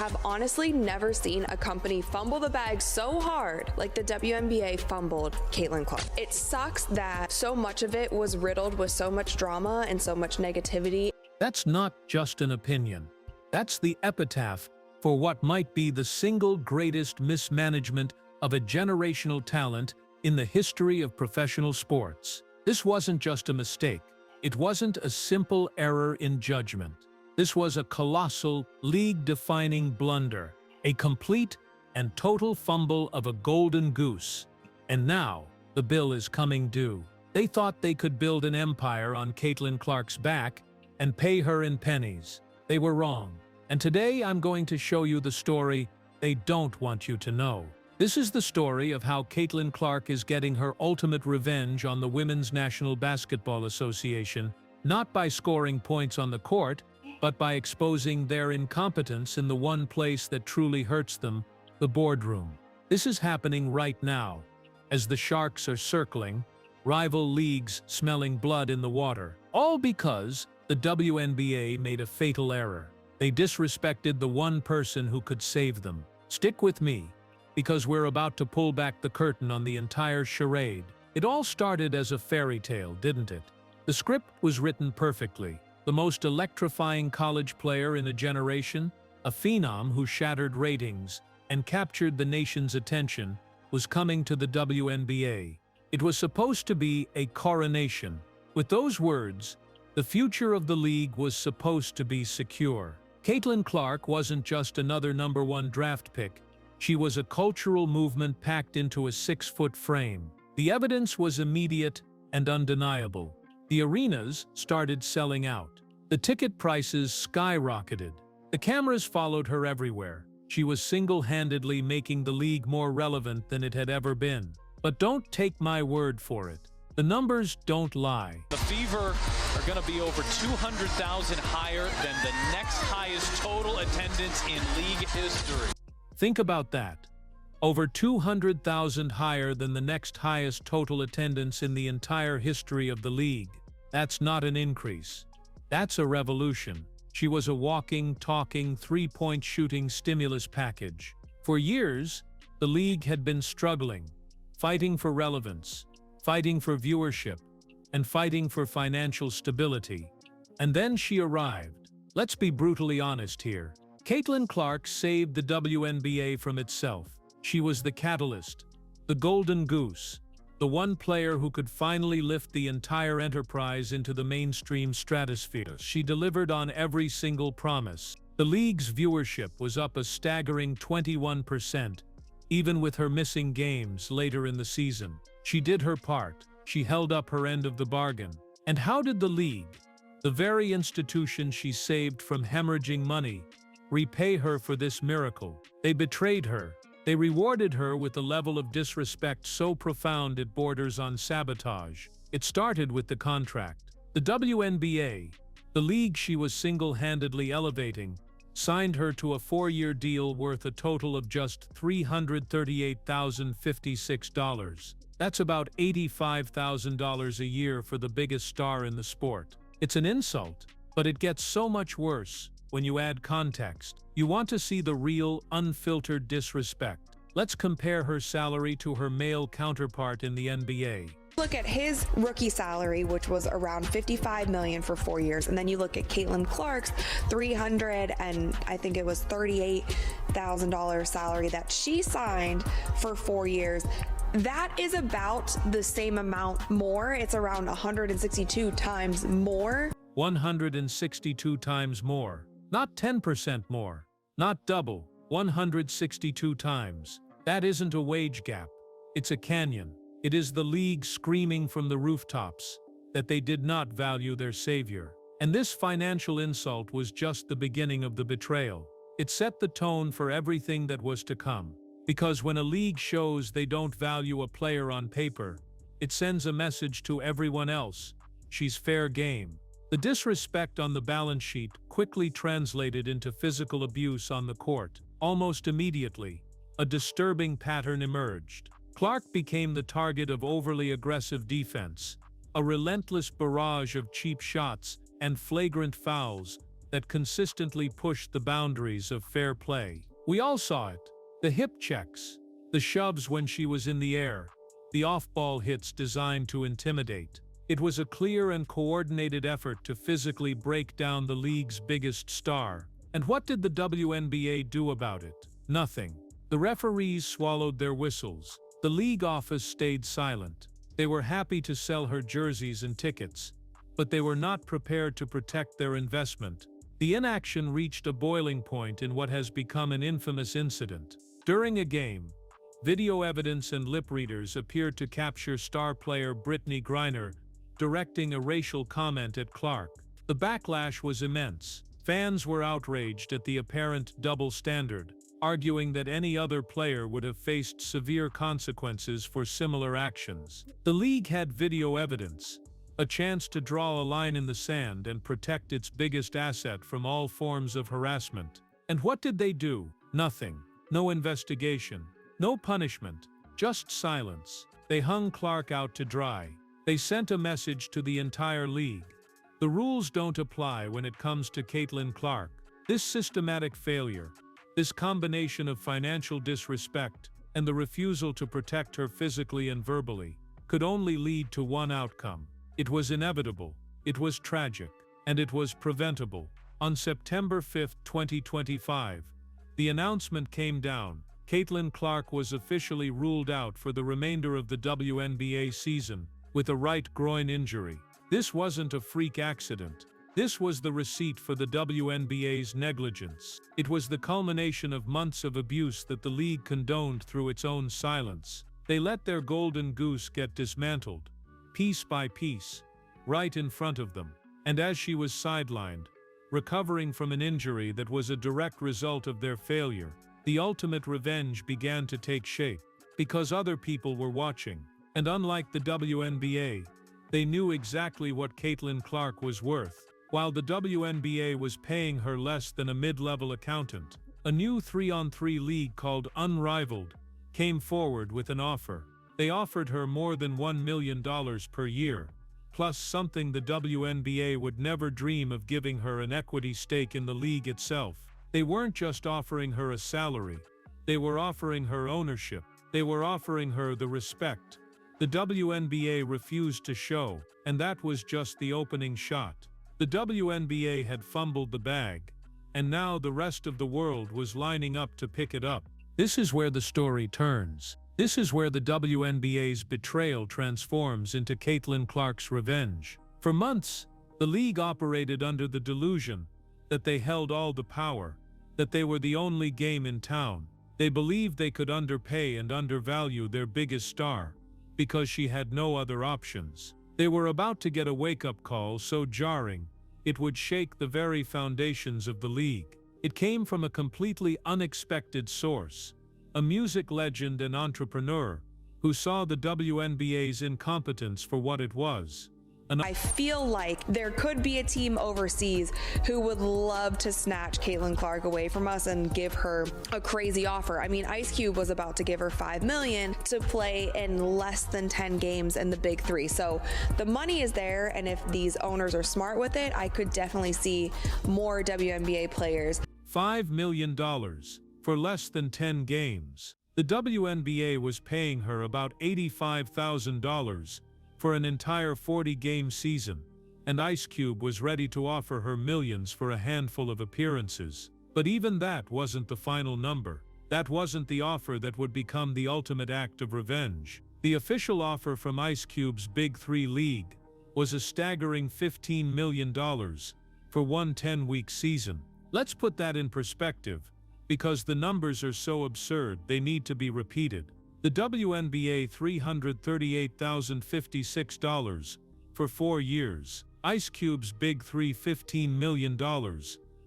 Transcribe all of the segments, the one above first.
have honestly never seen a company fumble the bag so hard like the WNBA fumbled Caitlin Clark. It sucks that so much of it was riddled with so much drama and so much negativity. That's not just an opinion. That's the epitaph for what might be the single greatest mismanagement of a generational talent in the history of professional sports. This wasn't just a mistake. It wasn't a simple error in judgment. This was a colossal, league-defining blunder, a complete and total fumble of a golden goose. And now, the bill is coming due. They thought they could build an empire on Caitlin Clark's back and pay her in pennies. They were wrong. And today I'm going to show you the story they don't want you to know. This is the story of how Caitlin Clark is getting her ultimate revenge on the Women's National Basketball Association, not by scoring points on the court, but by exposing their incompetence in the one place that truly hurts them, the boardroom. This is happening right now, as the Sharks are circling, rival leagues smelling blood in the water, all because the WNBA made a fatal error. They disrespected the one person who could save them. Stick with me, because we're about to pull back the curtain on the entire charade. It all started as a fairy tale, didn't it? The script was written perfectly. The most electrifying college player in a generation, a phenom who shattered ratings and captured the nation's attention, was coming to the WNBA. It was supposed to be a coronation. With those words, the future of the league was supposed to be secure. Caitlin Clark wasn't just another #1 draft pick. She was a cultural movement packed into a 6-foot frame. The evidence was immediate and undeniable. The arenas started selling out. The ticket prices skyrocketed. The cameras followed her everywhere. She was single-handedly making the league more relevant than it had ever been. But don't take my word for it. The numbers don't lie. The Fever are going to be over 200,000 higher than the next highest total attendance in league history. Think about that. Over 200,000 higher than the next highest total attendance in the entire history of the league. That's not an increase. That's a revolution. She was a walking, talking, three-point shooting stimulus package. For years, the league had been struggling, fighting for relevance, fighting for viewership, and fighting for financial stability. And then she arrived. Let's be brutally honest here. Caitlin Clark saved the WNBA from itself. She was the catalyst, the golden goose, the one player who could finally lift the entire enterprise into the mainstream stratosphere. She delivered on every single promise. The league's viewership was up a staggering 21%, even with her missing games later in the season. She did her part. She held up her end of the bargain. And how did the league, the very institution she saved from hemorrhaging money, repay her for this miracle? They betrayed her. They rewarded her with a level of disrespect so profound it borders on sabotage. It started with the contract. The WNBA, the league she was single-handedly elevating, signed her to a 4-year deal worth a total of just $338,056. That's about $85,000 a year for the biggest star in the sport. It's an insult, but it gets so much worse when you add context. You want to see the real, unfiltered disrespect. Let's compare her salary to her male counterpart in the NBA. Look at his rookie salary, which was around $55 million for 4 years, and then you look at Caitlin Clark's $300 and I think it was $38,000 salary that she signed for 4 years. That is about the same amount more. It's around 162 times more. 162 times more. Not 10% more. Not double. 162 times. That isn't a wage gap. It's a canyon. It is the league screaming from the rooftops that they did not value their savior. And this financial insult was just the beginning of the betrayal. It set the tone for everything that was to come. Because when a league shows they don't value a player on paper, it sends a message to everyone else. She's fair game. The disrespect on the balance sheet quickly translated into physical abuse on the court. Almost immediately, a disturbing pattern emerged. Clark became the target of overly aggressive defense, a relentless barrage of cheap shots and flagrant fouls that consistently pushed the boundaries of fair play. We all saw it. The hip checks, the shoves when she was in the air, the off-ball hits designed to intimidate. It was a clear and coordinated effort to physically break down the league's biggest star. And what did the WNBA do about it? Nothing. The referees swallowed their whistles. The league office stayed silent. They were happy to sell her jerseys and tickets, but they were not prepared to protect their investment. The inaction reached a boiling point in what has become an infamous incident. During a game, video evidence and lip readers appeared to capture star player Brittany Griner directing a racial comment at Clark. The backlash was immense. Fans were outraged at the apparent double standard, arguing that any other player would have faced severe consequences for similar actions. The league had video evidence, a chance to draw a line in the sand and protect its biggest asset from all forms of harassment. And what did they do? Nothing. No investigation. No punishment. Just silence. They hung Clark out to dry. They sent a message to the entire league. The rules don't apply when it comes to Caitlin Clark. This systematic failure, this combination of financial disrespect and the refusal to protect her physically and verbally, could only lead to one outcome. It was inevitable, it was tragic, and it was preventable. On September 5, 2025, the announcement came down. Caitlin Clark was officially ruled out for the remainder of the WNBA season with a right groin injury. This wasn't a freak accident. This was the receipt for the WNBA's negligence. It was the culmination of months of abuse that the league condoned through its own silence. They let their golden goose get dismantled, piece by piece, right in front of them. And as she was sidelined, recovering from an injury that was a direct result of their failure, the ultimate revenge began to take shape. Because other people were watching. And unlike the WNBA, they knew exactly what Caitlin Clark was worth. While the WNBA was paying her less than a mid-level accountant, a new 3-on-3 league called Unrivaled came forward with an offer. They offered her more than $1 million per year, plus something the WNBA would never dream of, giving her an equity stake in the league itself. They weren't just offering her a salary, they were offering her ownership. They were offering her the respect the WNBA refused to show, and that was just the opening shot. The WNBA had fumbled the bag, and now the rest of the world was lining up to pick it up. This is where the story turns. This is where the WNBA's betrayal transforms into Caitlin Clark's revenge. For months, the league operated under the delusion that they held all the power, that they were the only game in town. They believed they could underpay and undervalue their biggest star, because she had no other options. They were about to get a wake-up call so jarring, it would shake the very foundations of the league. It came from a completely unexpected source, a music legend and entrepreneur who saw the WNBA's incompetence for what it was. I feel like there could be a team overseas who would love to snatch Caitlin Clark away from us and give her a crazy offer. I mean, Ice Cube was about to give her $5 million to play in less than 10 games in the Big Three. So the money is there, and if these owners are smart with it, I could definitely see more WNBA players. $5 million for less than 10 games. The WNBA was paying her about $85,000 for an entire 40-game season, and Ice Cube was ready to offer her millions for a handful of appearances. But even that wasn't the final number. That wasn't the offer that would become the ultimate act of revenge. The official offer from Ice Cube's Big Three league was a staggering $15 million for one 10-week season. Let's put that in perspective, because the numbers are so absurd they need to be repeated. The WNBA $338,056 for 4 years. Ice Cube's Big Three $15 million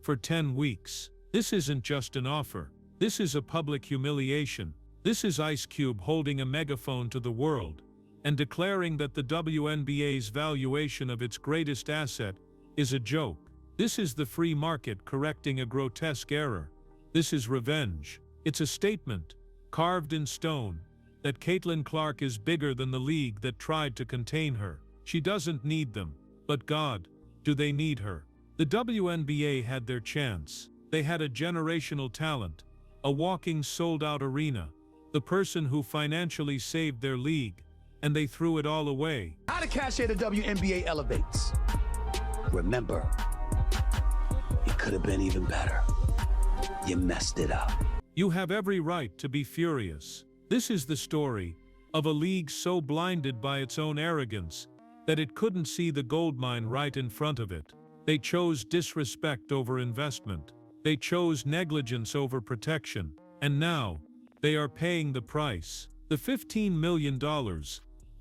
for 10 weeks. This isn't just an offer. This is a public humiliation. This is Ice Cube holding a megaphone to the world and declaring that the WNBA's valuation of its greatest asset is a joke. This is the free market correcting a grotesque error. This is revenge. It's a statement, carved in stone, that Caitlin Clark is bigger than the league that tried to contain her. She doesn't need them, but God, do they need her? The WNBA had their chance. They had a generational talent, a walking sold-out arena, the person who financially saved their league, and they threw it all away. How the cachet of the WNBA elevates. Remember, it could have been even better. You messed it up. You have every right to be furious. This is the story of a league so blinded by its own arrogance that it couldn't see the goldmine right in front of it. They chose disrespect over investment. They chose negligence over protection. And now, they are paying the price. The $15 million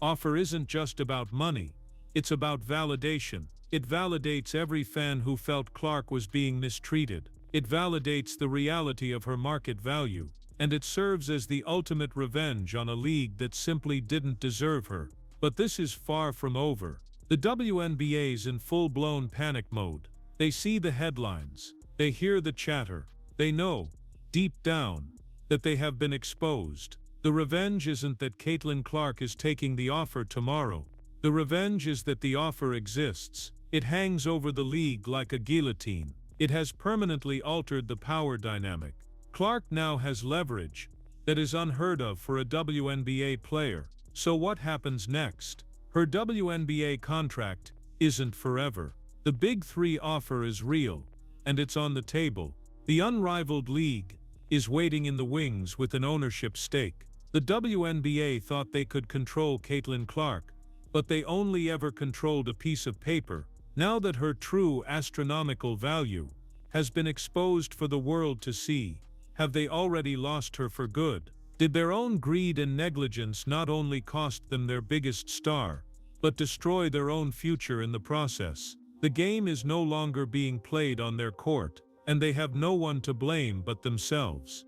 offer isn't just about money. It's about validation. It validates every fan who felt Clark was being mistreated. It validates the reality of her market value. And it serves as the ultimate revenge on a league that simply didn't deserve her. But this is far from over. The WNBA's in full-blown panic mode. They see the headlines. They hear the chatter. They know, deep down, that they have been exposed. The revenge isn't that Caitlin Clark is taking the offer tomorrow. The revenge is that the offer exists. It hangs over the league like a guillotine. It has permanently altered the power dynamic. Clark now has leverage that is unheard of for a WNBA player. So what happens next? Her WNBA contract isn't forever. The Big Three offer is real, and it's on the table. The unrivaled league is waiting in the wings with an ownership stake. The WNBA thought they could control Caitlin Clark, but they only ever controlled a piece of paper. Now that her true astronomical value has been exposed for the world to see, have they already lost her for good? Did their own greed and negligence not only cost them their biggest star, but destroy their own future in the process? The game is no longer being played on their court, and they have no one to blame but themselves.